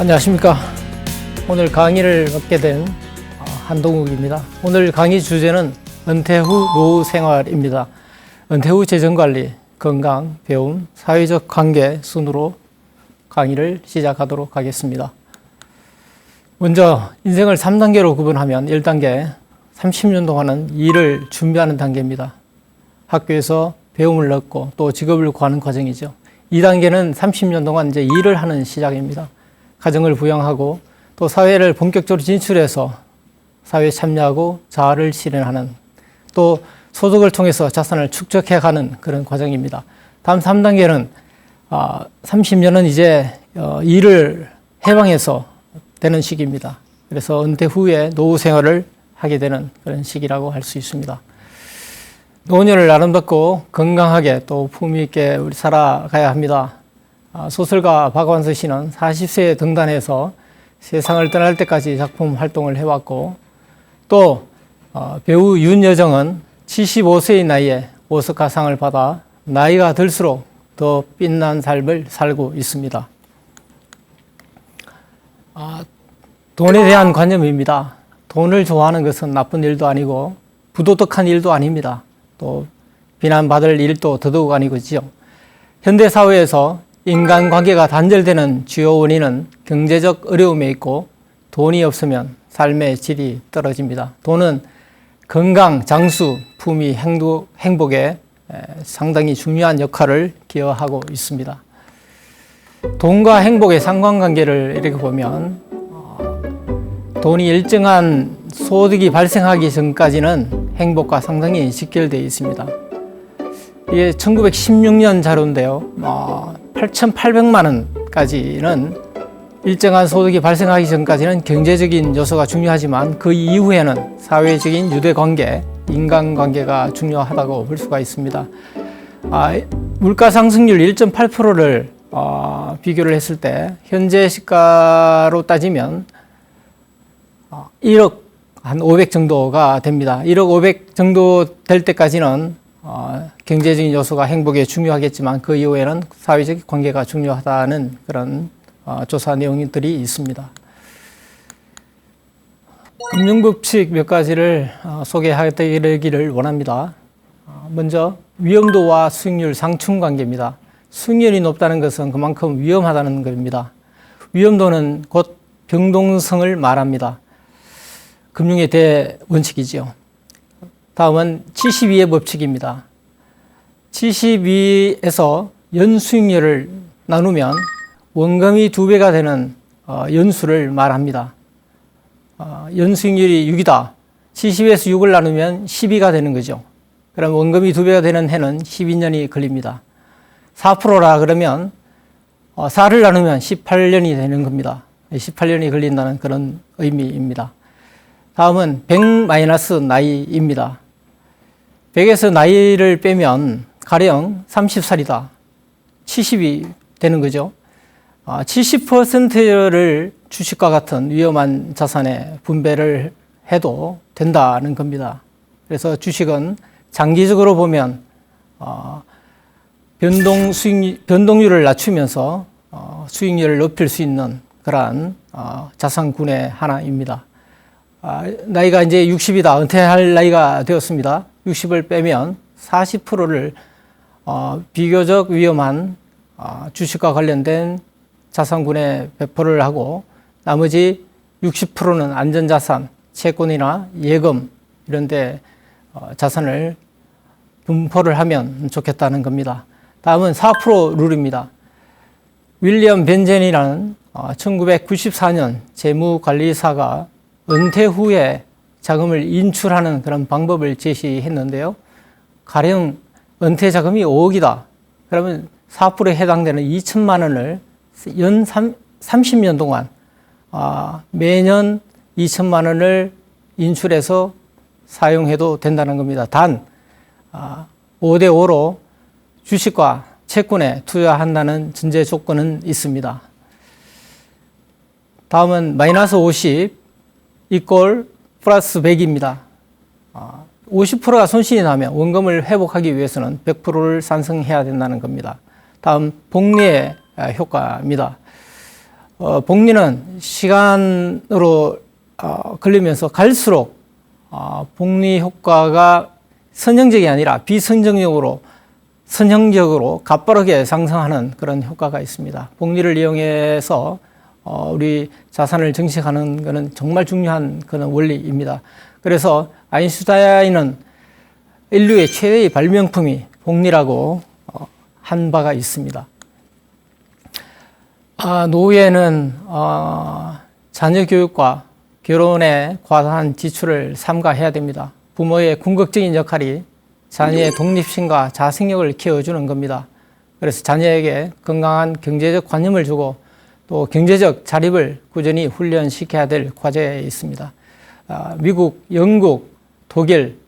안녕하십니까. 오늘 강의를 맡게 된 한동욱입니다. 오늘 강의 주제는 은퇴 후 노후 생활입니다. 은퇴 후 재정관리, 건강, 배움, 사회적 관계 순으로 강의를 시작하도록 하겠습니다. 먼저 인생을 3단계로 구분하면 1단계, 30년 동안은 일을 준비하는 단계입니다. 학교에서 배움을 얻고 또 직업을 구하는 과정이죠. 2단계는 30년 동안 이제 일을 하는 시작입니다. 가정을 부양하고 또 사회를 본격적으로 진출해서 사회에 참여하고 자아를 실현하는, 또 소득을 통해서 자산을 축적해가는 그런 과정입니다. 다음 3단계는 30년은 이제 일을 해방해서 되는 시기입니다. 그래서 은퇴 후에 노후 생활을 하게 되는 그런 시기라고 할 수 있습니다. 노년을 아름답고 건강하게 또 품위 있게 우리 살아가야 합니다. 소설가 박완서 씨는 40세에 등단해서 세상을 떠날 때까지 작품 활동을 해왔고, 또 배우 윤여정은 75세의 나이에 오스카상을 받아 나이가 들수록 더 빛난 삶을 살고 있습니다. 돈에 대한 관념입니다. 돈을 좋아하는 것은 나쁜 일도 아니고 부도덕한 일도 아닙니다. 또 비난받을 일도 더더욱 아니고지요. 현대사회에서 인간관계가 단절되는 주요 원인은 경제적 어려움에 있고, 돈이 없으면 삶의 질이 떨어집니다. 돈은 건강, 장수, 품위, 행복에 상당히 중요한 역할을 기여하고 있습니다. 돈과 행복의 상관관계를 이렇게 보면 돈이 일정한 소득이 발생하기 전까지는 행복과 상당히 직결되어 있습니다. 이게 1916년 자료인데요. 8,800만 원까지는 일정한 소득이 발생하기 전까지는 경제적인 요소가 중요하지만 그 이후에는 사회적인 유대관계, 인간관계가 중요하다고 볼 수가 있습니다. 물가 상승률 1.8%를 비교를 했을 때 현재 시가로 따지면 1억 한 500 정도가 됩니다. 1억 500 정도 될 때까지는 경제적인 요소가 행복에 중요하겠지만 그 이후에는 사회적 관계가 중요하다는 그런 조사 내용들이 있습니다. 금융법칙 몇 가지를 소개하기를 원합니다. 먼저 위험도와 수익률 상충 관계입니다. 수익률이 높다는 것은 그만큼 위험하다는 겁니다. 위험도는 곧 병동성을 말합니다. 금융의 대원칙이지요. 다음은 72의 법칙입니다. 72에서 연수익률을 나누면 원금이 2배가 되는 연수를 말합니다. 연수익률이 6이다. 70에서 6을 나누면 12가 되는 거죠. 그럼 원금이 2배가 되는 해는 12년이 걸립니다. 4%라 그러면 4를 나누면 18년이 되는 겁니다. 18년이 걸린다는 그런 의미입니다. 다음은 100-나이입니다. 100에서 나이를 빼면 가령 30살이다. 70이 되는 거죠. 70%를 주식과 같은 위험한 자산에 분배를 해도 된다는 겁니다. 그래서 주식은 장기적으로 보면 변동률을 낮추면서 수익률을 높일 수 있는 그러한 자산군의 하나입니다. 나이가 이제 60이다. 은퇴할 나이가 되었습니다. 60을 빼면 40%를 비교적 위험한 주식과 관련된 자산군에 배포를 하고, 나머지 60%는 안전자산, 채권이나 예금 이런 데 자산을 분포를 하면 좋겠다는 겁니다. 다음은 4% 룰입니다. 윌리엄 벤젠이라는 1994년 재무관리사가 은퇴 후에 자금을 인출하는 그런 방법을 제시했는데요. 가령 은퇴 자금이 5억이다. 그러면 4%에 해당되는 2천만 원을 연 30년 동안 매년 2천만 원을 인출해서 사용해도 된다는 겁니다. 단 5대5로 주식과 채권에 투자한다는 전제 조건은 있습니다. 다음은 마이너스 50 이꼴 플러스 100입니다. 50%가 손실이 나면 원금을 회복하기 위해서는 100%를 산성해야 된다는 겁니다. 다음 복리의 효과입니다. 복리는 시간으로 걸리면서 갈수록 복리 효과가 선형적이 아니라 비선형적으로 가빠르게 상승하는 그런 효과가 있습니다. 복리를 이용해서 우리 자산을 증식하는 것은 정말 중요한 그런 원리입니다. 그래서 아인슈타인은 인류의 최대의 발명품이 복리라고 한 바가 있습니다. 노후에는 자녀 교육과 결혼에 과다한 지출을 삼가해야 됩니다. 부모의 궁극적인 역할이 자녀의 독립심과 자생력을 키워주는 겁니다. 그래서 자녀에게 건강한 경제적 관념을 주고 또 경제적 자립을 꾸준히 훈련시켜야 될 과제에 있습니다. 미국, 영국, 독일,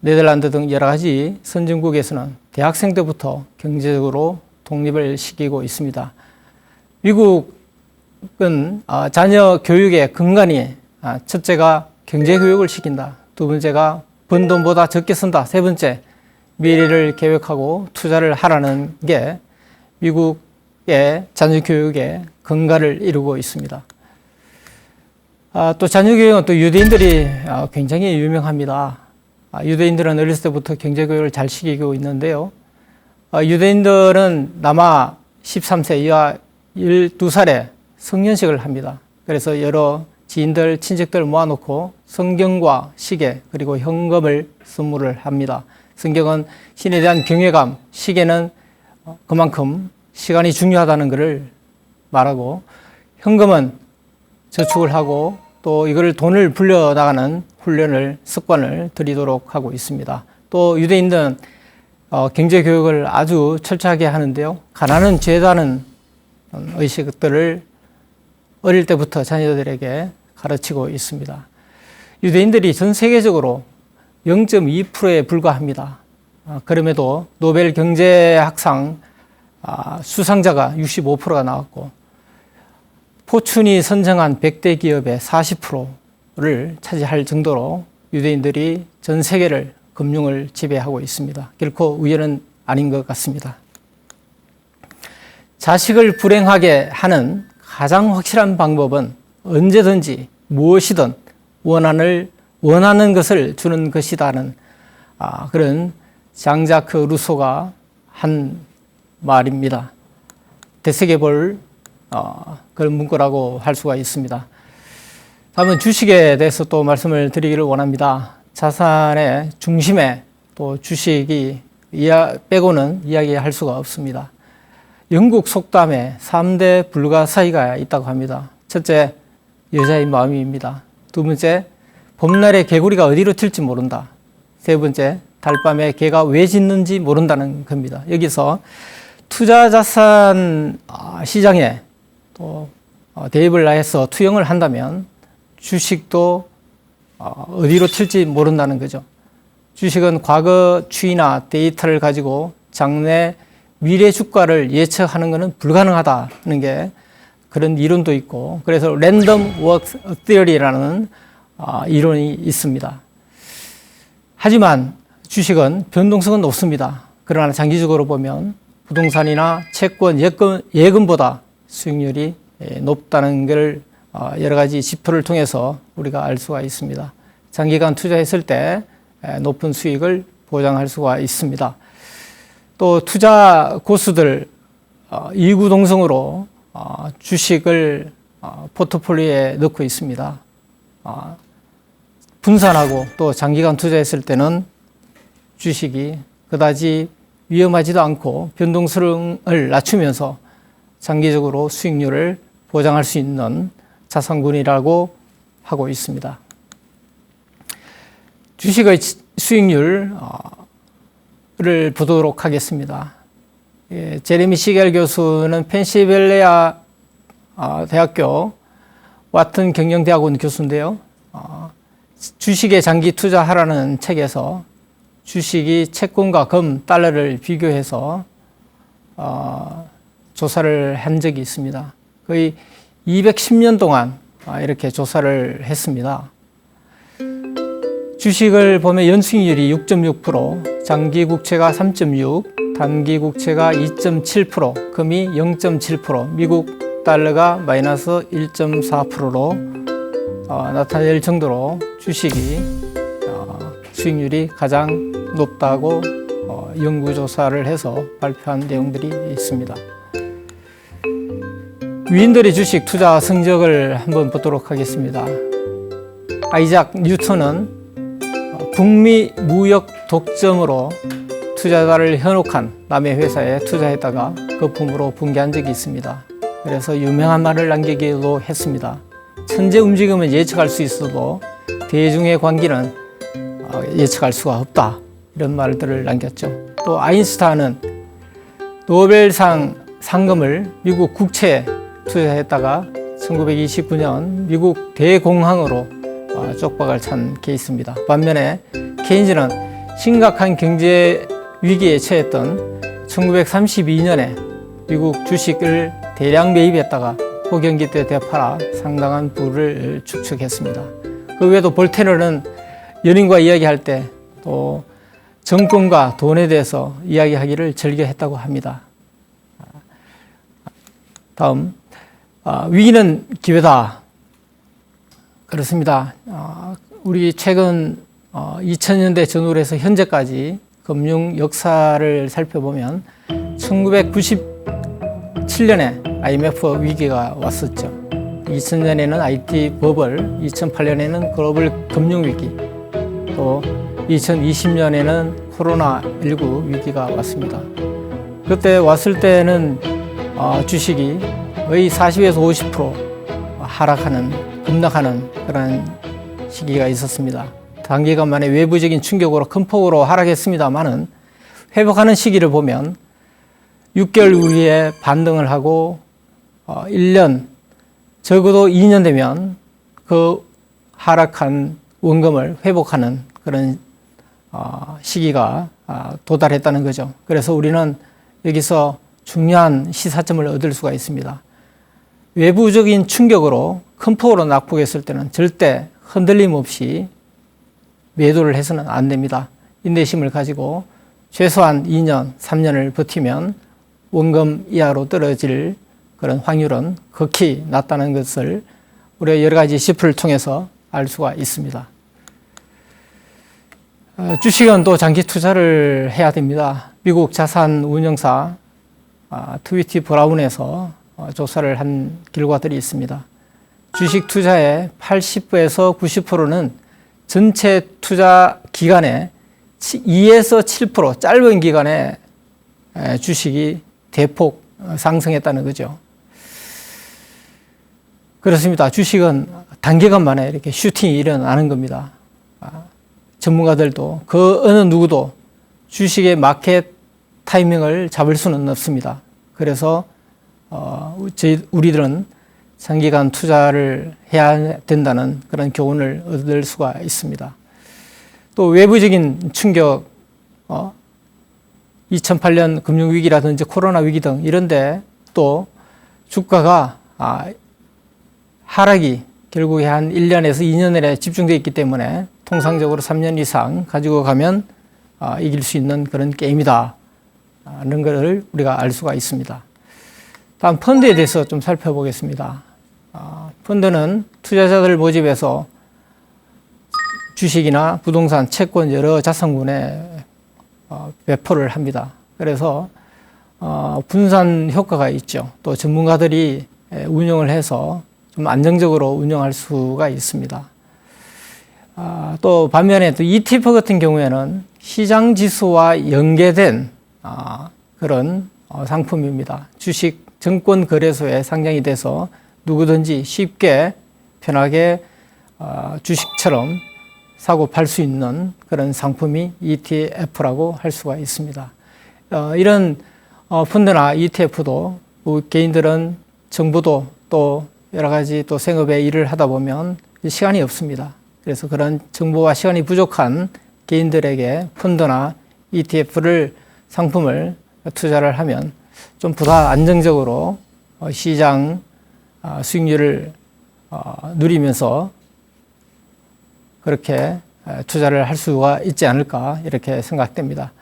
네덜란드 등 여러 가지 선진국에서는 대학생 때부터 경제적으로 독립을 시키고 있습니다. 미국은 자녀 교육의 근간이 첫째가 경제 교육을 시킨다. 두 번째가 번 돈보다 적게 쓴다. 세 번째, 미래를 계획하고 투자를 하라는 게 미국의 자녀 교육의 근간을 이루고 있습니다. 또 자녀 교육은 또 유대인들이 굉장히 유명합니다. 유대인들은 어렸을 때부터 경제 교육을 잘 시키고 있는데요. 유대인들은 남아 13세 이하 12살에 성년식을 합니다. 그래서 여러 지인들, 친척들 모아놓고 성경과 시계 그리고 현금을 선물을 합니다. 성경은 신에 대한 경외감, 시계는 그만큼 시간이 중요하다는 것을 말하고 현금은 저축을 하고 또 이걸 돈을 불려나가는 훈련을 습관을 들이도록 하고 있습니다. 또 유대인들은 경제교육을 아주 철저하게 하는데요. 가난은 죄다는 의식들을 어릴 때부터 자녀들에게 가르치고 있습니다. 유대인들이 전 세계적으로 0.2%에 불과합니다. 그럼에도 노벨 경제학상 수상자가 65%가 나왔고 포춘이 선정한 100대 기업의 40%를 차지할 정도로 유대인들이 전 세계를 금융을 지배하고 있습니다. 결코 우연은 아닌 것 같습니다. 자식을 불행하게 하는 가장 확실한 방법은 언제든지 무엇이든 원하는 것을 주는 것이다는 그런 장자크 루소가 한 말입니다. 되새겨볼 그런 문구라고 할 수가 있습니다. 다음은 주식에 대해서 또 말씀을 드리기를 원합니다. 자산의 중심에 또 주식이 빼고는 이야기할 수가 없습니다. 영국 속담에 3대 불가사의가 있다고 합니다. 첫째, 여자의 마음입니다. 두 번째, 봄날에 개구리가 어디로 튈지 모른다. 세 번째, 달밤에 개가 왜 짖는지 모른다는 겁니다. 여기서 투자자산 시장에 또 대입을 해서 투영을 한다면 주식도 어디로 튈지 모른다는 거죠. 주식은 과거 추이나 데이터를 가지고 장래 미래 주가를 예측하는 것은 불가능하다는 게 그런 이론도 있고 그래서 랜덤 워크 티어리라는 이론이 있습니다. 하지만 주식은 변동성은 높습니다. 그러나 장기적으로 보면 부동산이나 채권, 예금보다 수익률이 높다는 걸 여러 가지 지표를 통해서 우리가 알 수가 있습니다. 장기간 투자했을 때 높은 수익을 보장할 수가 있습니다. 또 투자 고수들 이구동성으로 주식을 포트폴리오에 넣고 있습니다. 분산하고 또 장기간 투자했을 때는 주식이 그다지 위험하지도 않고 변동성을 낮추면서 장기적으로 수익률을 보장할 수 있는 자산군이라고 하고 있습니다. 주식의 수익률을 보도록 하겠습니다. 제레미 시겔 교수는 펜실베니아 대학교 와튼 경영대학원 교수인데요. 주식에 장기 투자하라는 책에서 주식이 채권과 금, 달러를 비교해서 조사를 한 적이 있습니다. 거의 210년 동안 이렇게 조사를 했습니다. 주식을 보면 연수익률이 6.6%, 장기 국채가 3.6%, 단기 국채가 2.7%, 금이 0.7%, 미국 달러가 마이너스 1.4%로 나타낼 정도로 주식이 수익률이 가장 높다고 연구조사를 해서 발표한 내용들이 있습니다. 위인들의 주식 투자 성적을 한번 보도록 하겠습니다. 아이작 뉴턴은 북미 무역 독점으로 투자자를 현혹한 남의 회사에 투자했다가 거품으로 붕괴한 적이 있습니다. 그래서 유명한 말을 남기기도 했습니다. 천재 움직임은 예측할 수 있어도 대중의 관계는 예측할 수가 없다. 이런 말들을 남겼죠. 또 아인슈타인은 노벨상 상금을 미국 국채에 투자했다가 1929년 미국 대공황으로 쪽박을 찬 케이스입니다. 반면에 케인즈는 심각한 경제 위기에 처했던 1932년에 미국 주식을 대량 매입했다가 호경기 때 되팔아 상당한 부를 축적했습니다. 그 외에도 볼테르는 연인과 이야기할 때 또 정권과 돈에 대해서 이야기하기를 즐겨했다고 합니다. 다음, 위기는 기회다. 그렇습니다. 우리 최근 2000년대 전후로 해서 현재까지 금융 역사를 살펴보면 1997년에 IMF 위기가 왔었죠. 2000년에는 IT 버블, 2008년에는 글로벌 금융위기, 또 2020년에는 코로나19 위기가 왔습니다. 그때 왔을 때는 주식이 거의 40에서 50% 하락하는, 급락하는 그런 시기가 있었습니다. 단기간 만에 외부적인 충격으로 큰 폭으로 하락했습니다만은 회복하는 시기를 보면 6개월 후에 반등을 하고 1년, 적어도 2년 되면 그 하락한 원금을 회복하는 그런 시기가 도달했다는 거죠. 그래서 우리는 여기서 중요한 시사점을 얻을 수가 있습니다. 외부적인 충격으로 큰 폭으로 낙폭했을 때는 절대 흔들림 없이 매도를 해서는 안 됩니다. 인내심을 가지고 최소한 2년, 3년을 버티면 원금 이하로 떨어질 그런 확률은 극히 낮다는 것을 우리가 여러 가지 지표를 통해서 알 수가 있습니다. 주식은 또 장기 투자를 해야 됩니다. 미국 자산 운용사 트위티 브라운에서 조사를 한 결과들이 있습니다. 주식 투자의 80에서 90%는 전체 투자 기간에 2에서 7% 짧은 기간에 주식이 대폭 상승했다는 거죠. 그렇습니다. 주식은 단기간 만에 이렇게 슈팅이 일어나는 겁니다. 전문가들도 그 어느 누구도 주식의 마켓 타이밍을 잡을 수는 없습니다. 그래서 우리들은 장기간 투자를 해야 된다는 그런 교훈을 얻을 수가 있습니다. 또 외부적인 충격, 2008년 금융위기라든지 코로나 위기 등 이런데 또 주가가 하락이 결국에 한 1년에서 2년 내에 집중되어 있기 때문에 통상적으로 3년 이상 가지고 가면 이길 수 있는 그런 게임이다 하는 것을 우리가 알 수가 있습니다. 다음 펀드에 대해서 좀 살펴보겠습니다. 펀드는 투자자들 모집해서 주식이나 부동산, 채권 여러 자산군에 배포를 합니다. 그래서 분산 효과가 있죠. 또 전문가들이 운영을 해서 좀 안정적으로 운영할 수가 있습니다. 또 반면에 또 ETF 같은 경우에는 시장 지수와 연계된 그런 상품입니다. 주식 증권 거래소에 상장이 돼서 누구든지 쉽게 편하게 주식처럼 사고 팔 수 있는 그런 상품이 ETF라고 할 수가 있습니다. 이런 펀드나 ETF도 개인들은 정부도 또 여러 가지 또 생업에 일을 하다 보면 시간이 없습니다. 그래서 그런 정보와 시간이 부족한 개인들에게 펀드나 ETF를 상품을 투자를 하면 좀 보다 안정적으로 시장 수익률을 누리면서 그렇게 투자를 할 수가 있지 않을까 이렇게 생각됩니다.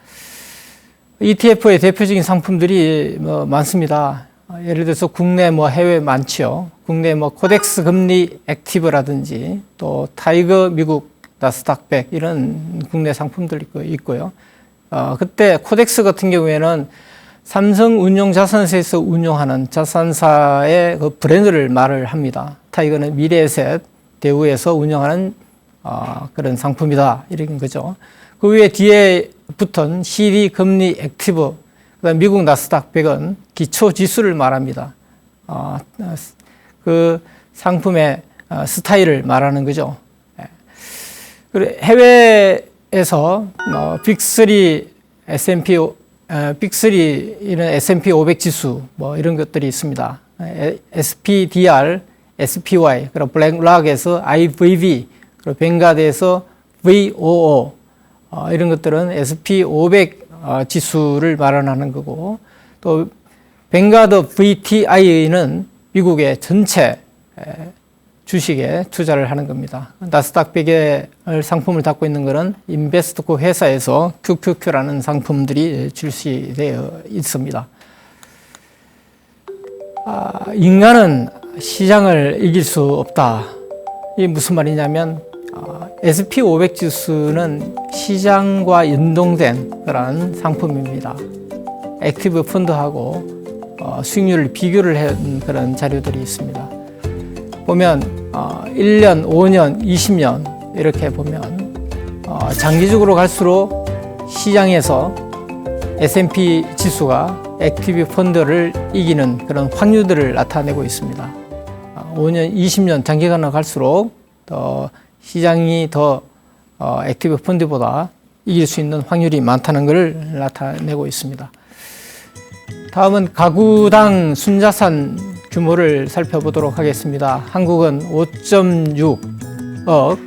ETF의 대표적인 상품들이 많습니다. 예를 들어서 국내 해외 많지요. 국내 코덱스 금리 액티브라든지 또 타이거 미국 나스닥 100 이런 국내 상품들 있고요. 그때 코덱스 같은 경우에는 삼성 운용자산사에서 운용하는 자산사의 그 브랜드를 말을 합니다. 타이거는 미래에셋, 대우에서 운영하는 그런 상품이다 이런 거죠. 그 위에 뒤에 붙은 CD 금리 액티브, 그다음 미국 나스닥 100은 기초 지수를 말합니다. 그 상품의 스타일을 말하는 거죠. 그리고 해외에서 빅3 S&P 빅3는 S&P 500 지수 이런 것들이 있습니다. SPDR, SPY, 그리고 블랙락에서 IVV, 그리고 뱅가드에서 VOO 이런 것들은 SP 500 지수를 말하는 거고, 또 뱅가드 VTI는 미국의 전체 주식에 투자를 하는 겁니다. 나스닥 100의 상품을 갖고 있는 것은 인베스트코 회사에서 QQQ라는 상품들이 출시되어 있습니다. 인간은 시장을 이길 수 없다. 이게 무슨 말이냐면 S&P 500 지수는 시장과 연동된 그런 상품입니다. 액티브 펀드하고 수익률을 비교를 한 그런 자료들이 있습니다. 보면 1년, 5년, 20년 이렇게 보면 장기적으로 갈수록 시장에서 S&P 지수가 액티브 펀드를 이기는 그런 확률들을 나타내고 있습니다. 5년, 20년 장기간으로 갈수록 시장이 더 액티브 펀드보다 이길 수 있는 확률이 많다는 것을 나타내고 있습니다. 다음은 가구당 순자산 규모를 살펴보도록 하겠습니다. 한국은 5.6억,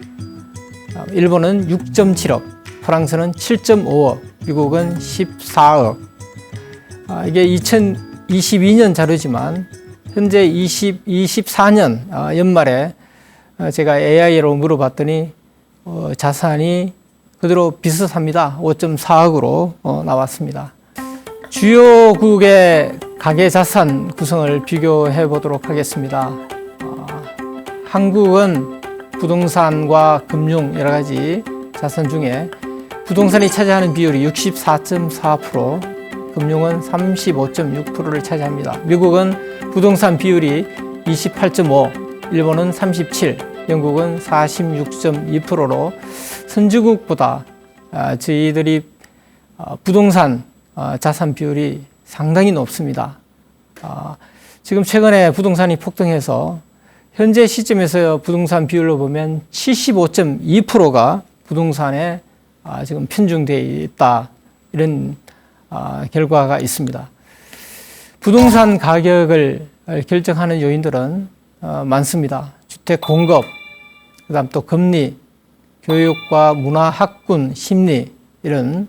일본은 6.7억, 프랑스는 7.5억, 미국은 14억. 이게 2022년 자료지만 현재 2024년 연말에 제가 AI로 물어봤더니 자산이 그대로 비슷합니다. 5.4억으로 나왔습니다. 주요국의 가계 자산 구성을 비교해 보도록 하겠습니다. 한국은 부동산과 금융 여러 가지 자산 중에 부동산이 차지하는 비율이 64.4%, 금융은 35.6%를 차지합니다. 미국은 부동산 비율이 28.5%, 일본은 37%, 영국은 46.2%로 선진국보다 저희들이 부동산 자산 비율이 상당히 높습니다. 지금 최근에 부동산이 폭등해서 현재 시점에서 부동산 비율로 보면 75.2%가 부동산에 지금 편중되어 있다. 이런 결과가 있습니다. 부동산 가격을 결정하는 요인들은 많습니다. 주택 공급, 그다음 또 금리, 교육과 문화, 학군, 심리 이런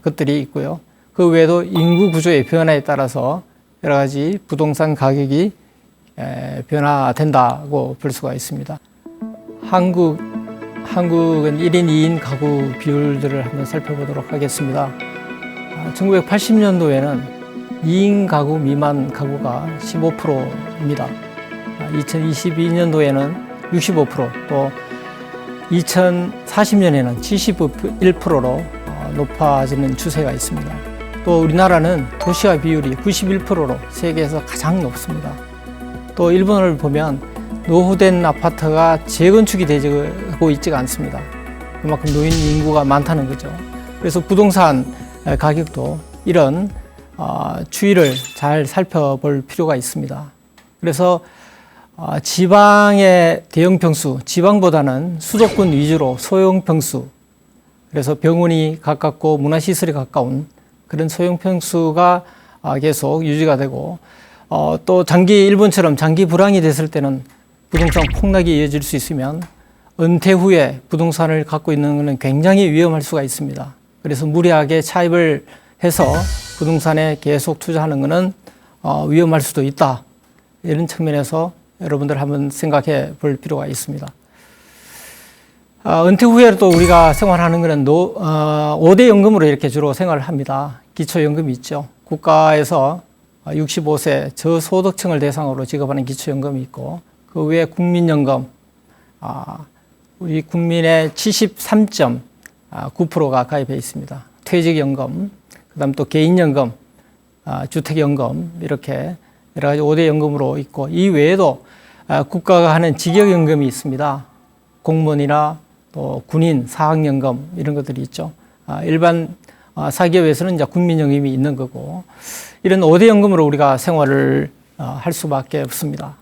것들이 있고요. 그 외에도 인구 구조의 변화에 따라서 여러 가지 부동산 가격이 변화된다고 볼 수가 있습니다. 한국은 1인 2인 가구 비율들을 한번 살펴보도록 하겠습니다. 1980년도에는 2인 가구 미만 가구가 15%입니다. 2022년도에는 65%, 또 2040년에는 71%로 높아지는 추세가 있습니다. 또 우리나라는 도시화 비율이 91%로 세계에서 가장 높습니다. 또 일본을 보면 노후된 아파트가 재건축이 되고 있지가 않습니다. 그만큼 노인 인구가 많다는 거죠. 그래서 부동산 가격도 이런 추이를 잘 살펴볼 필요가 있습니다. 그래서 지방의 대형 평수, 지방보다는 수도권 위주로 소형 평수, 그래서 병원이 가깝고 문화시설이 가까운 그런 소형 평수가 계속 유지가 되고, 또 일본처럼 장기 불황이 됐을 때는 부동산 폭락이 이어질 수 있으면 은퇴 후에 부동산을 갖고 있는 것은 굉장히 위험할 수가 있습니다. 그래서 무리하게 차입을 해서 부동산에 계속 투자하는 것은 위험할 수도 있다. 이런 측면에서 여러분들 한번 생각해 볼 필요가 있습니다. 은퇴 후에 또 우리가 생활하는 것은 5대 연금으로 이렇게 주로 생활을 합니다. 기초연금이 있죠. 국가에서 65세 저소득층을 대상으로 지급하는 기초연금이 있고 그 외에 국민연금, 우리 국민의 73.9%가 가입해 있습니다. 퇴직연금, 그다음 또 개인연금, 주택연금 이렇게 여러 가지 5대 연금으로 있고 이 외에도 국가가 하는 직역연금이 있습니다. 공무원이나 또 군인, 사학연금 이런 것들이 있죠. 일반 사기업에서는 이제 국민연금이 있는 거고 이런 5대 연금으로 우리가 생활을 할 수밖에 없습니다.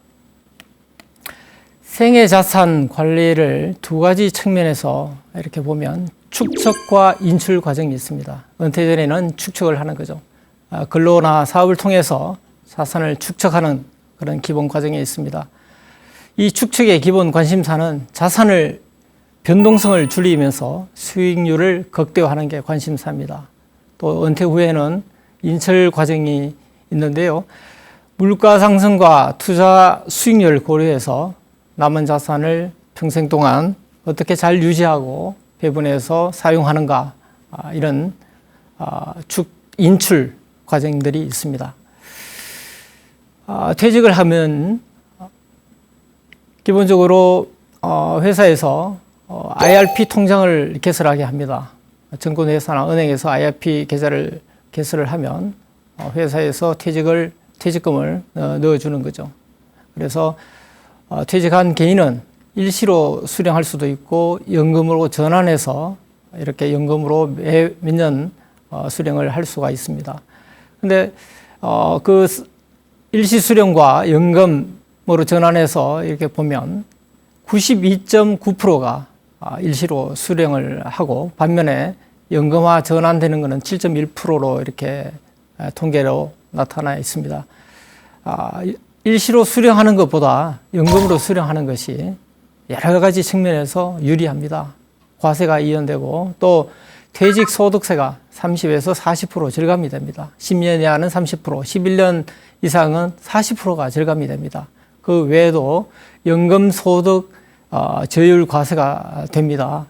생애자산 관리를 두 가지 측면에서 이렇게 보면 축적과 인출 과정이 있습니다. 은퇴 전에는 축적을 하는 거죠. 근로나 사업을 통해서 자산을 축적하는 그런 기본 과정이 있습니다. 이 축적의 기본 관심사는 자산을 변동성을 줄이면서 수익률을 극대화하는 게 관심사입니다. 또 은퇴 후에는 인출 과정이 있는데요. 물가 상승과 투자 수익률을 고려해서 남은 자산을 평생 동안 어떻게 잘 유지하고 배분해서 사용하는가 이런 인출 과정들이 있습니다. 퇴직을 하면 기본적으로 회사에서 IRP 통장을 개설하게 합니다. 증권회사나 은행에서 IRP 계좌를 개설을 하면 회사에서 퇴직금을 넣어주는 거죠. 그래서 퇴직한 개인은 일시로 수령할 수도 있고 연금으로 전환해서 이렇게 연금으로 매 몇 년 수령을 할 수가 있습니다. 근데 그 일시 수령과 연금으로 전환해서 이렇게 보면 92.9%가 일시로 수령을 하고 반면에 연금화 전환되는 것은 7.1%로 이렇게 통계로 나타나 있습니다. 일시로 수령하는 것보다 연금으로 수령하는 것이 여러 가지 측면에서 유리합니다. 과세가 이연되고 또 퇴직 소득세가 30에서 40% 절감이 됩니다. 10년 이하는 30%, 11년 이상은 40%가 절감이 됩니다. 그 외에도 연금 소득 저율 과세가 됩니다.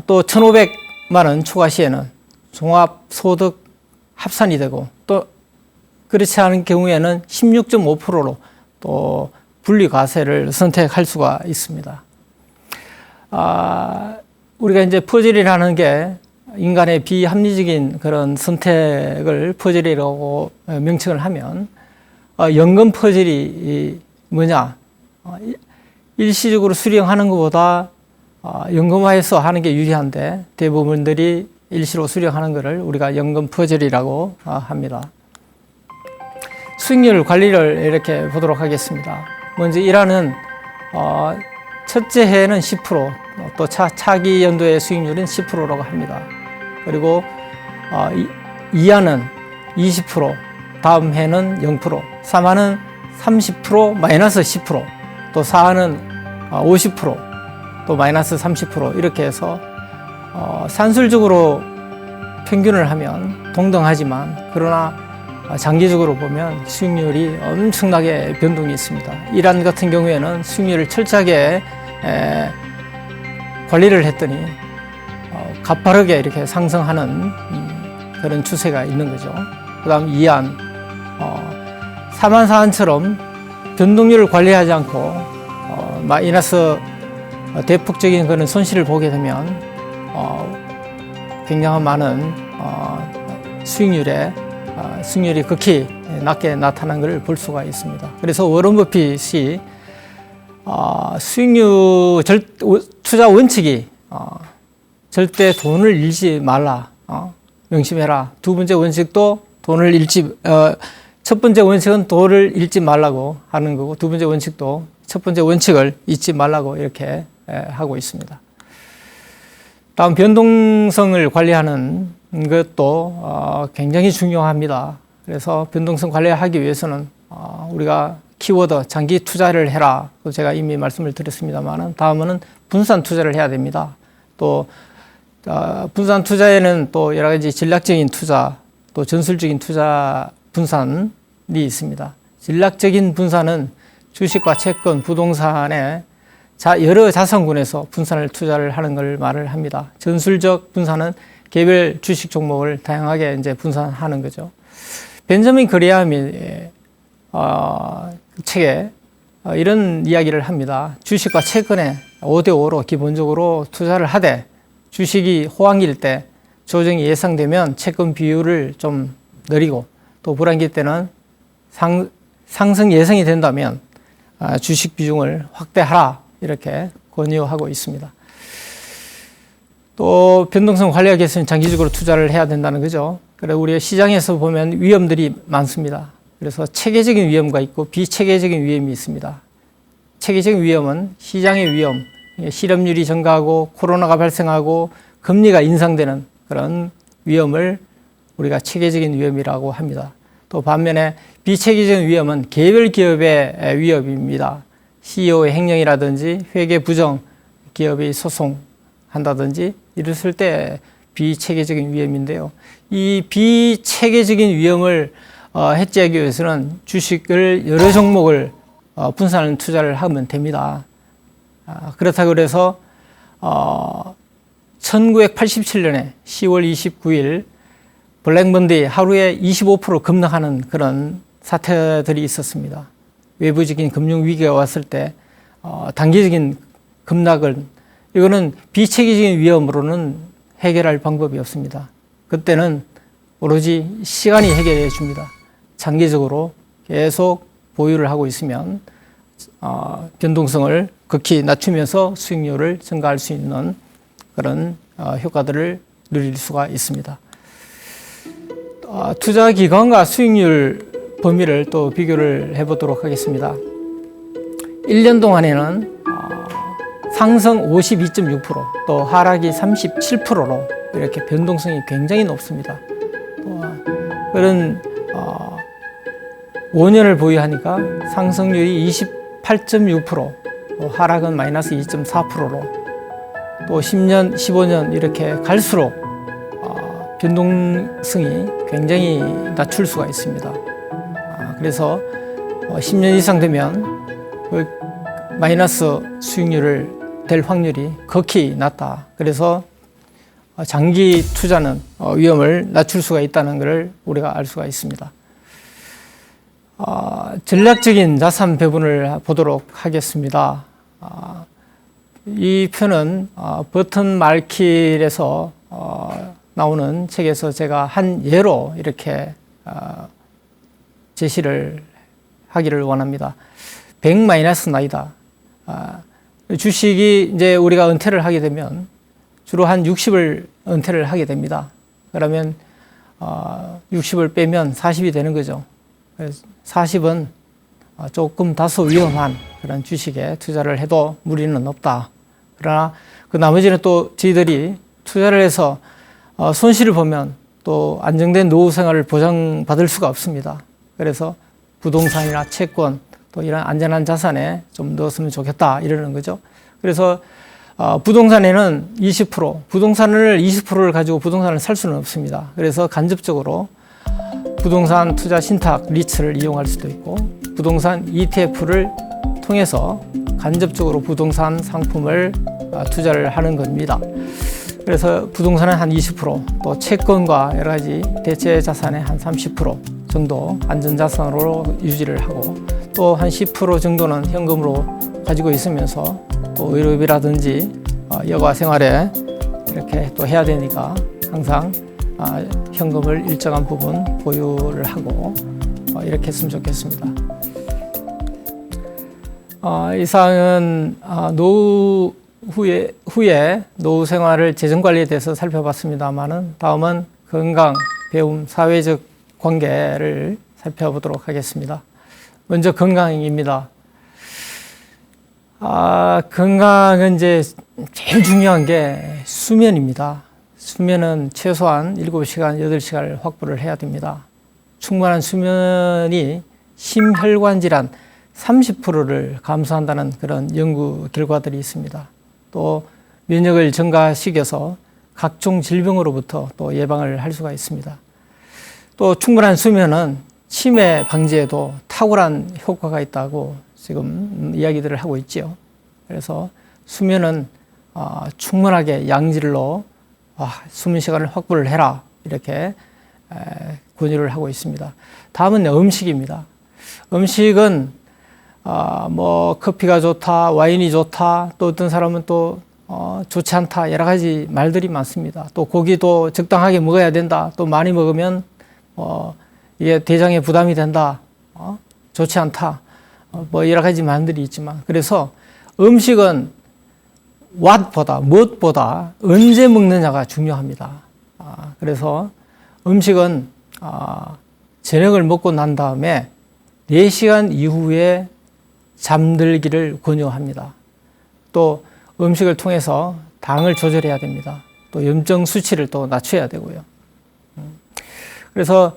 또 1,500만 원 초과 시에는 종합소득 합산이 되고 또 그렇지 않은 경우에는 16.5%로 또 분리과세를 선택할 수가 있습니다. 우리가 이제 퍼즐이라는 게 인간의 비합리적인 그런 선택을 퍼즐이라고 명칭을 하면 연금 퍼즐이 뭐냐? 일시적으로 수령하는 것보다 연금화해서 하는 게 유리한데 대부분들이 일시로 수령하는 것을 우리가 연금 퍼즐이라고 합니다. 수익률 관리를 이렇게 보도록 하겠습니다. 먼저 1화는 첫째 해에는 10%, 또 차기 연도의 수익률은 10%라고 합니다. 그리고 2화는 20%, 다음 해는 0%, 3화는 30% 마이너스 10%, 또 4화는 50%, 또 마이너스 30% 이렇게 해서 산술적으로 평균을 하면 동등하지만 그러나 장기적으로 보면 수익률이 엄청나게 변동이 있습니다. 이란 같은 경우에는 수익률을 철저하게 관리를 했더니 가파르게 이렇게 상승하는 그런 추세가 있는 거죠. 그 다음 2안, 3안, 4안처럼 변동률을 관리하지 않고 마이너스 대폭적인 그런 손실을 보게 되면 굉장한 많은 수익률이 극히 낮게 나타난 것을 볼 수가 있습니다. 그래서 워런 버핏이 수익률 투자 원칙이 절대 돈을 잃지 말라 명심해라. 두 번째 원칙도 첫 번째 원칙은 돈을 잃지 말라고 하는 거고 두 번째 원칙도 첫 번째 원칙을 잊지 말라고 이렇게 하고 있습니다. 다음 변동성을 관리하는 것도 굉장히 중요합니다. 그래서 변동성 관리하기 위해서는 우리가 키워드 장기 투자를 해라. 제가 이미 말씀을 드렸습니다만 다음은 분산 투자를 해야 됩니다. 또 분산 투자에는 또 여러 가지 전략적인 투자, 또 전술적인 투자 분산이 있습니다. 전략적인 분산은 주식과 채권, 부동산에 여러 자산군에서 분산을 투자를 하는 걸 말을 합니다. 전술적 분산은 개별 주식 종목을 다양하게 이제 분산하는 거죠. 벤저민 그레함이 그 책에 이런 이야기를 합니다. 주식과 채권에 5대5로 기본적으로 투자를 하되 주식이 호황기일 때 조정이 예상되면 채권 비율을 좀 늘리고 또 불황기일 때는 상승 예상이 된다면 주식 비중을 확대하라 이렇게 권유하고 있습니다. 또 변동성 관리하기 위해서는 장기적으로 투자를 해야 된다는 거죠. 그래서 우리가 시장에서 보면 위험들이 많습니다. 그래서 체계적인 위험과 있고 비체계적인 위험이 있습니다. 체계적인 위험은 시장의 위험, 실업률이 증가하고 코로나가 발생하고 금리가 인상되는 그런 위험을 우리가 체계적인 위험이라고 합니다. 또 반면에 비체계적인 위험은 개별 기업의 위협입니다. CEO의 횡령이라든지 회계 부정, 기업의 소송한다든지 이랬을 때 비체계적인 위험인데요. 이 비체계적인 위험을 해지하기 위해서는 주식을 여러 종목을 분산하는 투자를 하면 됩니다. 그렇다고 해서 1987년에 10월 29일 블랙먼데이 하루에 25% 급락하는 그런 사태들이 있었습니다. 외부적인 금융 위기가 왔을 때 단기적인 급락은 이거는 비체계적인 위험으로는 해결할 방법이 없습니다. 그때는 오로지 시간이 해결해 줍니다. 장기적으로 계속 보유를 하고 있으면 변동성을 극히 낮추면서 수익률을 증가할 수 있는 그런 효과들을 누릴 수가 있습니다. 투자 기간과 수익률 범위를 또 비교를 해보도록 하겠습니다. 1년 동안에는 상승 52.6%, 또 하락이 37%로 이렇게 변동성이 굉장히 높습니다. 그런 5년을 보유하니까 상승률이 28.6%, 하락은 마이너스 2.4%로 또 10년, 15년 이렇게 갈수록 변동성이 굉장히 낮출 수가 있습니다. 그래서 10년 이상 되면 그 마이너스 수익률을 될 확률이 극히 낮다. 그래서 장기 투자는 위험을 낮출 수가 있다는 것을 우리가 알 수가 있습니다. 전략적인 자산 배분을 보도록 하겠습니다. 이 표는 버튼 말킬에서 나오는 책에서 제가 한 예로 이렇게 제시를 하기를 원합니다. 100 마이너스 나이다. 주식이 이제 우리가 은퇴를 하게 되면 주로 한 60을 은퇴를 하게 됩니다. 그러면 60을 빼면 40이 되는 거죠. 40은 조금 다소 위험한 그런 주식에 투자를 해도 무리는 없다. 그러나 그 나머지는 또 저희들이 투자를 해서 손실을 보면 또 안정된 노후 생활을 보장받을 수가 없습니다. 그래서 부동산이나 채권 또 이런 안전한 자산에 좀 넣었으면 좋겠다 이러는 거죠. 그래서 부동산에는 20%, 부동산을 20%를 가지고 부동산을 살 수는 없습니다. 그래서 간접적으로 부동산 투자 신탁 리츠를 이용할 수도 있고 부동산 ETF를 통해서 간접적으로 부동산 상품을 투자를 하는 겁니다. 그래서 부동산은 한 20%, 또 채권과 여러 가지 대체 자산의 한 30% 정도 안전자산으로 유지를 하고 또 한 10% 정도는 현금으로 가지고 있으면서 또 의료비라든지 여가 생활에 이렇게 또 해야 되니까 항상 현금을 일정한 부분 보유를 하고 이렇게 했으면 좋겠습니다. 이상은 노후 후에 노후 생활을 재정 관리에 대해서 살펴봤습니다만은 다음은 건강, 배움, 사회적 관계를 살펴보도록 하겠습니다. 먼저 건강입니다. 건강은 이제 제일 중요한 게 수면입니다. 수면은 최소한 7시간, 8시간을 확보를 해야 됩니다. 충분한 수면이 심혈관 질환 30%를 감소한다는 그런 연구 결과들이 있습니다. 또 면역을 증가시켜서 각종 질병으로부터 또 예방을 할 수가 있습니다. 또 충분한 수면은 치매 방지에도 탁월한 효과가 있다고 지금 이야기들을 하고 있죠. 그래서 수면은 충분하게 양질로 수면 시간을 확보를 해라 이렇게 권유를 하고 있습니다. 다음은 음식입니다. 음식은 뭐 커피가 좋다, 와인이 좋다, 또 어떤 사람은 또 좋지 않다, 여러 가지 말들이 많습니다. 또 고기도 적당하게 먹어야 된다, 또 많이 먹으면 이게 대장에 부담이 된다, 좋지 않다, 뭐 여러 가지 말들이 있지만, 그래서 음식은 무엇보다 언제 먹느냐가 중요합니다. 그래서 음식은 저녁을 먹고 난 다음에 4시간 이후에 잠들기를 권유합니다. 또 음식을 통해서 당을 조절해야 됩니다. 또 염증 수치를 또 낮춰야 되고요. 그래서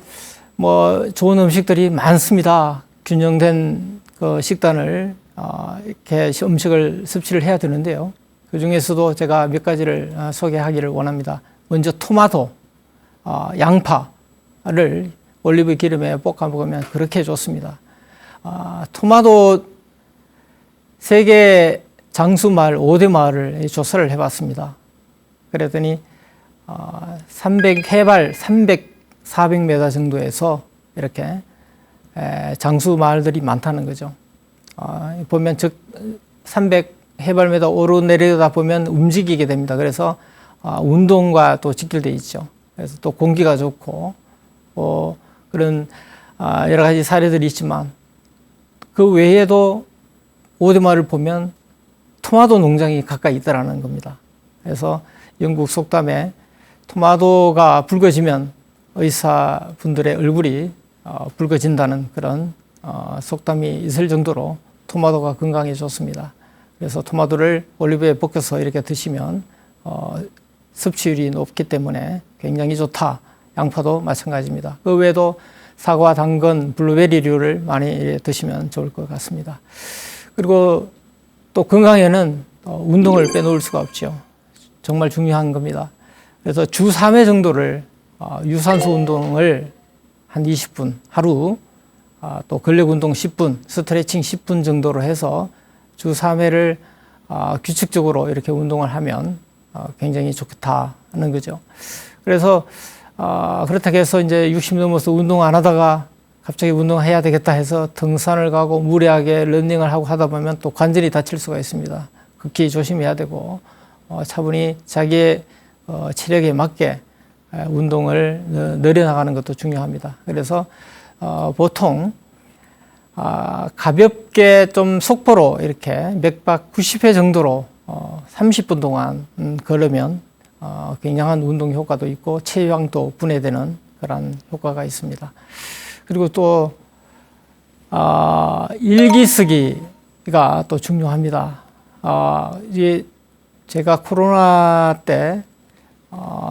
뭐 좋은 음식들이 많습니다. 균형된 그 식단을 이렇게 음식을 섭취를 해야 되는데요. 그 중에서도 제가 몇 가지를 소개하기를 원합니다. 먼저 토마토, 양파를 올리브 기름에 볶아 먹으면 그렇게 좋습니다. 토마토 세계 장수마을 5대 마을을 조사를 해봤습니다. 그랬더니 해발 400m 정도에서 이렇게 장수 마을들이 많다는 거죠. 보면 300해발마다 오르내리다 보면 움직이게 됩니다. 그래서 운동과 또 직결되어 있죠. 그래서 또 공기가 좋고 그런 여러 가지 사례들이 있지만 그 외에도 오대마을을 보면 토마토 농장이 가까이 있다라는 겁니다. 그래서 영국 속담에 토마토가 붉어지면 의사분들의 얼굴이 붉어진다는 그런 속담이 있을 정도로 토마토가 건강에 좋습니다. 그래서 토마토를 올리브에 볶아서 이렇게 드시면 섭취율이 높기 때문에 굉장히 좋다. 양파도 마찬가지입니다. 그 외에도 사과, 당근, 블루베리류를 많이 드시면 좋을 것 같습니다. 그리고 또 건강에는 운동을 빼놓을 수가 없죠. 정말 중요한 겁니다. 그래서 주 3회 정도를 유산소 운동을 한 20분, 하루, 또 근력 운동 10분, 스트레칭 10분 정도로 해서 주 3회를 규칙적으로 이렇게 운동을 하면 굉장히 좋다는 거죠. 그래서 그렇다고 해서 이제 60 넘어서 운동 안 하다가 갑자기 운동해야 되겠다 해서 등산을 가고 무리하게 러닝을 하고 하다 보면 또 관절이 다칠 수가 있습니다. 극히 조심해야 되고 차분히 자기의 체력에 맞게 운동을 늘려나가는 것도 중요합니다. 그래서 보통 가볍게 좀 속보로 이렇게 맥박 90회 정도로 30분 동안 걸으면 굉장한 운동 효과도 있고 체형도 분해되는 그런 효과가 있습니다. 그리고 또 일기 쓰기가 또 중요합니다. 이게 제가 코로나 때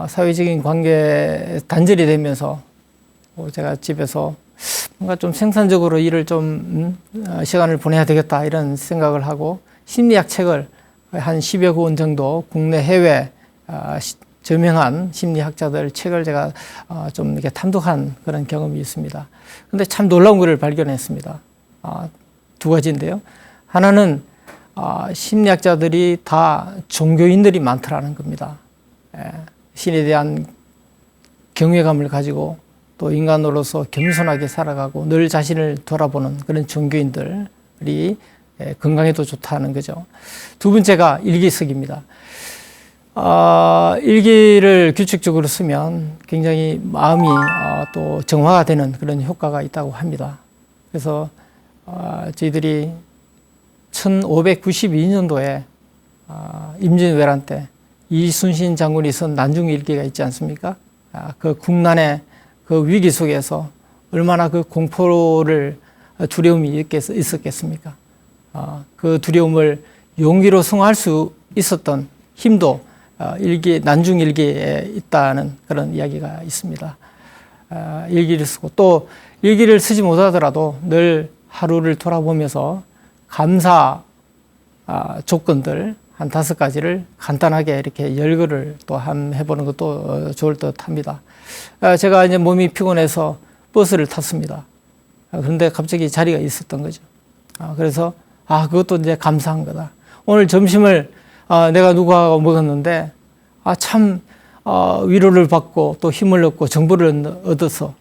사회적인 관계 단절이 되면서 제가 집에서 뭔가 좀 생산적으로 일을 좀 시간을 보내야 되겠다 이런 생각을 하고 심리학 책을 한 10여 권 정도 국내 해외 저명한 심리학자들 책을 제가 좀 이렇게 탐독한 그런 경험이 있습니다. 근데 참 놀라운 것을 발견했습니다. 두 가지인데요. 하나는 심리학자들이 다 종교인들이 많더라는 겁니다. 신에 대한 경외감을 가지고 또 인간으로서 겸손하게 살아가고 늘 자신을 돌아보는 그런 종교인들이 건강에도 좋다는 거죠. 두 번째가 일기 쓰기입니다. 일기를 규칙적으로 쓰면 굉장히 마음이 또 정화가 되는 그런 효과가 있다고 합니다. 그래서 저희들이 1592년도에 임진왜란 때 이순신 장군이 쓴 난중일기가 있지 않습니까? 그 국난의 그 위기 속에서 얼마나 그 공포를 두려움이 있었겠습니까? 그 두려움을 용기로 승화할 수 있었던 힘도 난중일기에 있다는 그런 이야기가 있습니다. 일기를 쓰고 또 일기를 쓰지 못하더라도 늘 하루를 돌아보면서 감사 조건들 한 5가지를 간단하게 이렇게 열거를 또 해보는 것도 좋을 듯 합니다. 제가 이제 몸이 피곤해서 버스를 탔습니다. 그런데 갑자기 자리가 있었던 거죠. 그래서 그것도 이제 감사한 거다. 오늘 점심을 내가 누구하고 먹었는데 참 위로를 받고 또 힘을 얻고 정보를 얻어서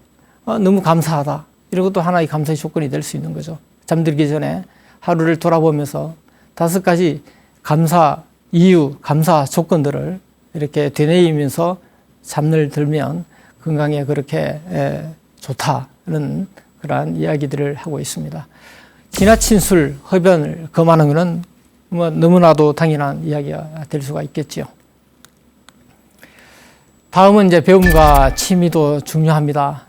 너무 감사하다. 이런 것도 하나의 감사의 조건이 될 수 있는 거죠. 잠들기 전에 하루를 돌아보면서 5가지 감사 이유, 감사 조건들을 이렇게 되뇌이면서 잠을 들면 건강에 그렇게 좋다는 그러한 이야기들을 하고 있습니다. 지나친 술, 흡연을 금하는 것은 뭐 너무나도 당연한 이야기가 될 수가 있겠지요. 다음은 이제 배움과 취미도 중요합니다.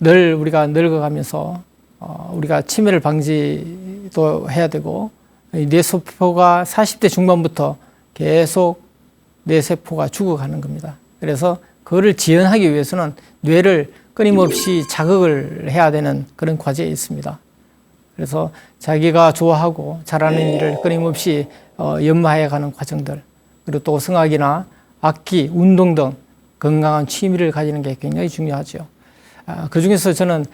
늘 우리가 늙어가면서 우리가 치매를 방지도 해야 되고, 뇌세포가 40대 중반부터 계속 뇌세포가 죽어가는 겁니다. 그래서 그거를 지연하기 위해서는 뇌를 끊임없이 자극을 해야 되는 그런 과제에 있습니다. 그래서 자기가 좋아하고 잘하는 일을 끊임없이 연마해 가는 과정들, 그리고 또 성악이나 악기, 운동 등 건강한 취미를 가지는 게 굉장히 중요하죠. 그 중에서 저는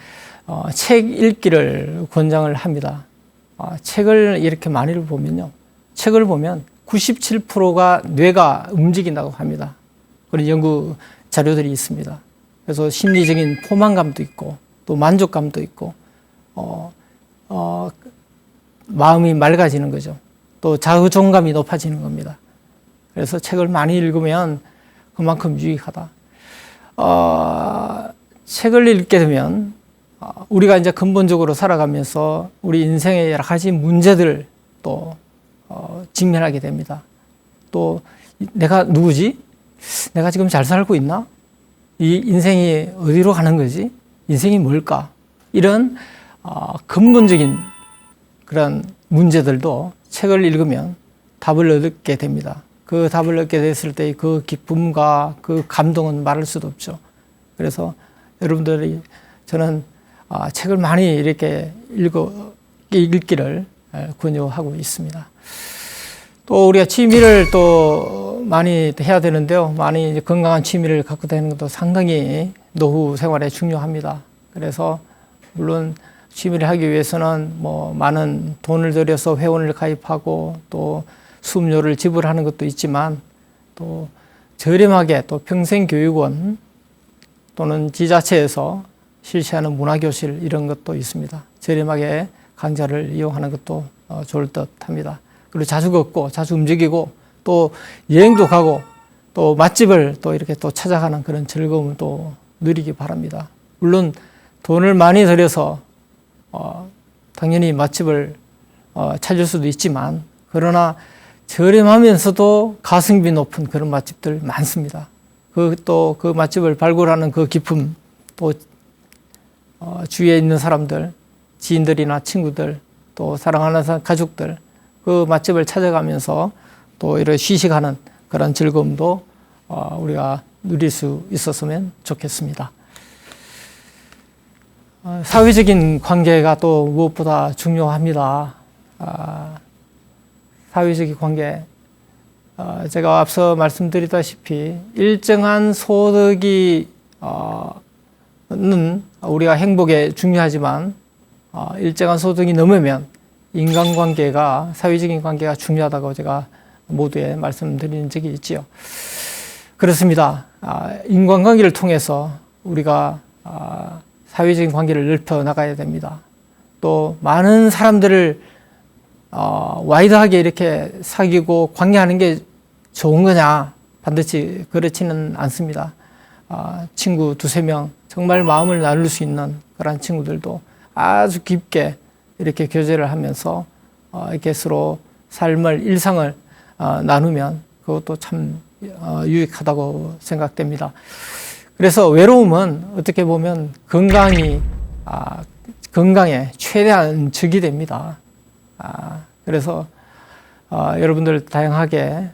책 읽기를 권장을 합니다. 책을 이렇게 많이 보면요, 책을 보면 97%가 뇌가 움직인다고 합니다. 그런 연구 자료들이 있습니다. 그래서 심리적인 포만감도 있고 또 만족감도 있고 마음이 맑아지는 거죠. 또 자존감이 높아지는 겁니다. 그래서 책을 많이 읽으면 그만큼 유익하다. 책을 읽게 되면 우리가 이제 근본적으로 살아가면서 우리 인생의 여러 가지 문제들 또 직면하게 됩니다. 또 내가 누구지? 내가 지금 잘 살고 있나? 이 인생이 어디로 가는 거지? 인생이 뭘까? 이런 근본적인 그런 문제들도 책을 읽으면 답을 얻게 됩니다. 그 답을 얻게 됐을 때의 그 기쁨과 그 감동은 말할 수도 없죠. 그래서 여러분들이 저는 책을 많이 이렇게 읽기를 권유하고 있습니다. 또 우리가 취미를 또 많이 해야 되는데요. 많이 이제 건강한 취미를 갖고 다니는 것도 상당히 노후 생활에 중요합니다. 그래서 물론 취미를 하기 위해서는 뭐 많은 돈을 들여서 회원을 가입하고 또 수업료를 지불하는 것도 있지만 또 저렴하게 또 평생교육원 또는 지자체에서 실시하는 문화교실 이런 것도 있습니다. 저렴하게 강좌를 이용하는 것도 좋을 듯 합니다. 그리고 자주 걷고 자주 움직이고 또 여행도 가고 또 맛집을 또 이렇게 또 찾아가는 그런 즐거움을 또 누리기 바랍니다. 물론 돈을 많이 들여서 당연히 맛집을 찾을 수도 있지만 그러나 저렴하면서도 가성비 높은 그런 맛집들 많습니다. 그 맛집을 발굴하는 그 기쁨, 또 주위에 있는 사람들, 지인들이나 친구들, 또 사랑하는 가족들, 그 맛집을 찾아가면서 또 이렇게 쉬식하는 그런 즐거움도 우리가 누릴 수 있었으면 좋겠습니다. 사회적인 관계가 또 무엇보다 중요합니다. 사회적인 관계, 제가 앞서 말씀드렸다시피 일정한 소득이 우리가 행복에 중요하지만 일정한 소득이 넘으면 인간관계가, 사회적인 관계가 중요하다고 제가 모두에 말씀드린 적이 있지요. 그렇습니다. 인간관계를 통해서 우리가 사회적인 관계를 넓혀 나가야 됩니다. 또 많은 사람들을 와이드하게 이렇게 사귀고 관계하는 게 좋은 거냐? 반드시 그렇지는 않습니다. 친구 2-3명 정말 마음을 나눌 수 있는 그런 친구들도 아주 깊게 이렇게 교제를 하면서 이렇게 서로 삶을, 일상을 나누면 그것도 참 유익하다고 생각됩니다. 그래서 외로움은 어떻게 보면 건강에 최대한 적이 됩니다. 그래서 여러분들 다양하게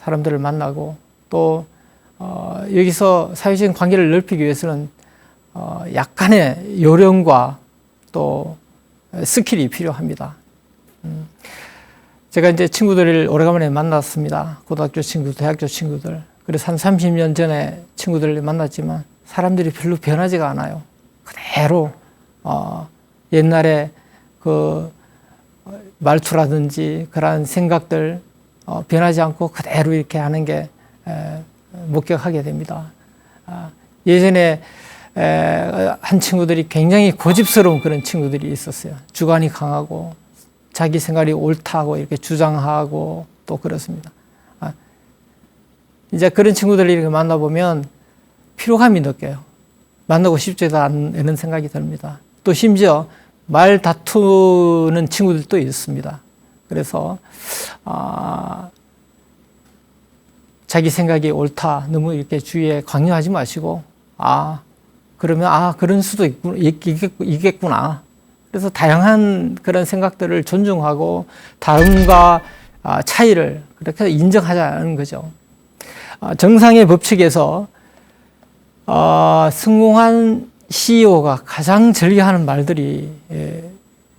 사람들을 만나고 또 여기서 사회적인 관계를 넓히기 위해서는 약간의 요령과 또 스킬이 필요합니다. 제가 이제 친구들을 오래간만에 만났습니다. 고등학교 친구들, 대학교 친구들. 그래서 한 30년 전에 친구들을 만났지만 사람들이 별로 변하지가 않아요. 그대로 옛날에 그 말투라든지 그런 생각들 변하지 않고 그대로 이렇게 하는 게 목격하게 됩니다. 예전에 한 친구들이 굉장히 고집스러운 그런 친구들이 있었어요. 주관이 강하고 자기 생각이 옳다고 이렇게 주장하고 또 그렇습니다. 이제 그런 친구들을 이렇게 만나보면 피로감이 느껴요. 만나고 싶지도 않은 생각이 듭니다. 또 심지어 말 다투는 친구들도 있습니다. 그래서 자기 생각이 옳다 너무 이렇게 주위에 강요하지 마시고 그러면 그런 수도 있겠구나. 그래서 다양한 그런 생각들을 존중하고 다름과 차이를 그렇게 인정하자는 거죠. 정상의 법칙에서 성공한 CEO가 가장 즐겨하는 말들이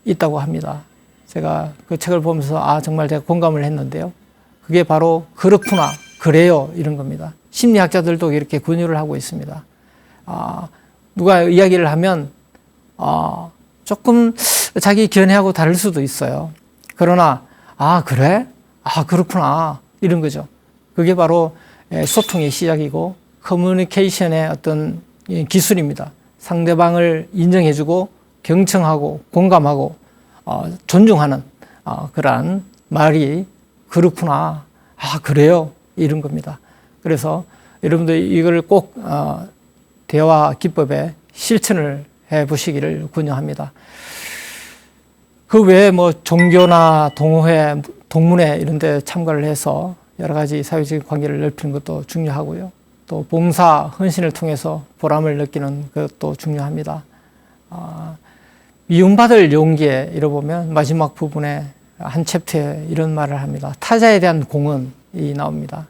있다고 합니다. 제가 그 책을 보면서 정말 제가 공감을 했는데요. 그게 바로 그렇구나, 그래요 이런 겁니다. 심리학자들도 이렇게 권유를 하고 있습니다. 누가 이야기를 하면 조금 자기 견해하고 다를 수도 있어요. 그러나 그래? 그렇구나 이런 거죠. 그게 바로 소통의 시작이고 커뮤니케이션의 어떤 기술입니다. 상대방을 인정해주고 경청하고 공감하고 존중하는 그러한 말이 그렇구나, 그래요 이런 겁니다. 그래서 여러분들 이걸 꼭 대화 기법에 실천을 해 보시기를 권유합니다. 그 외에 종교나 동호회, 동문회 이런 데 참가를 해서 여러 가지 사회적 관계를 넓히는 것도 중요하고요. 또 봉사, 헌신을 통해서 보람을 느끼는 것도 중요합니다. 미움받을 용기에 이뤄보면 마지막 부분에 한 챕터에 이런 말을 합니다. 타자에 대한 공헌이 나옵니다.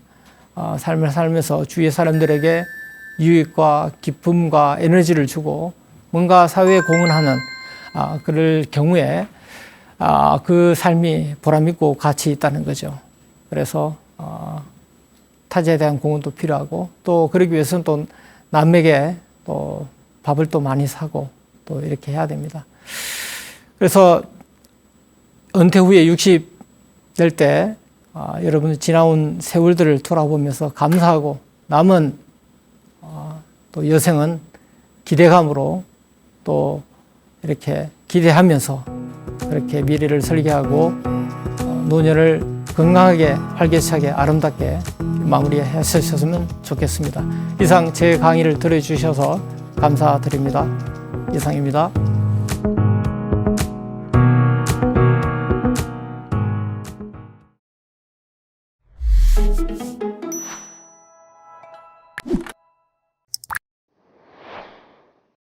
삶을 살면서 주위의 사람들에게 유익과 기쁨과 에너지를 주고 뭔가 사회에 공헌하는 그럴 경우에 그 삶이 보람있고 가치 있다는 거죠. 그래서 타자에 대한 공헌도 필요하고 또 그러기 위해서는 또 남에게 또 밥을 또 많이 사고 또 이렇게 해야 됩니다. 그래서 은퇴 후에 60 될 때 여러분 지나온 세월들을 돌아보면서 감사하고 남은 또 여생은 기대감으로 또 이렇게 기대하면서 그렇게 미래를 설계하고 노년을 건강하게 활기차게 아름답게 마무리하셨으면 좋겠습니다. 이상 제 강의를 들어주셔서 감사드립니다. 이상입니다.